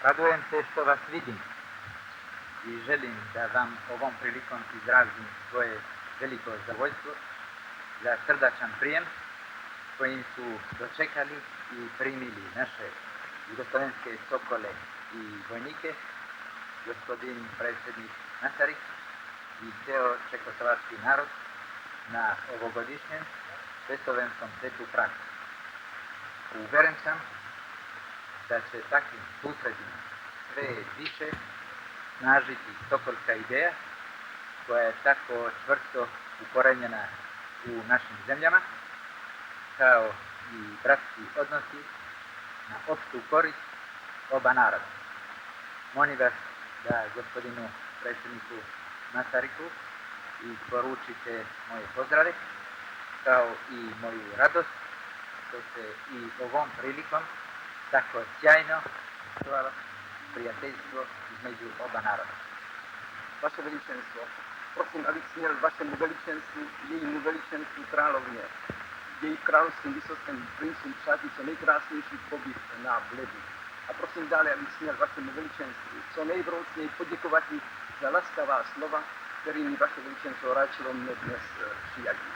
Radujem se što vas vidim i želim da vam ovom prilikom izrazim svoje veliko zadovoljstvo za srdačan prijem kojim su dočekali i primili naše jugoslavenske sokole i vojnike, gospodin predsjednik Masaryk i ceo čekoslovački narod na ovogodišnjem svetovenskom setu u Pragu. Uveren sam da će takvim susretima sve više snažiti sokolska ideja koja je tako čvrsto ukorenjena u našim zemljama, kao i bratski odnosi na opštu korist oba naroda. Molim vas da gospodinu predsjedniku Masaryku isporučite moje pozdrave, kao i moju radost što se i ovom prilikom tako sjajno čuvalo prijateljstvo između oba naroda. Vaše veličenstvo, prosim, abych směl vašemu veličenstvu, jejímu veličenstvu královně, jejich královským vysokým princům přátí co nejkrásnější pobyt na Bledu. A prosím dále, abych směl vašemu veličenstvu co nejvroucněji poděkovat za laskavá slova, kterými vaše veličenstvo ráčilo mne dnes přijatí.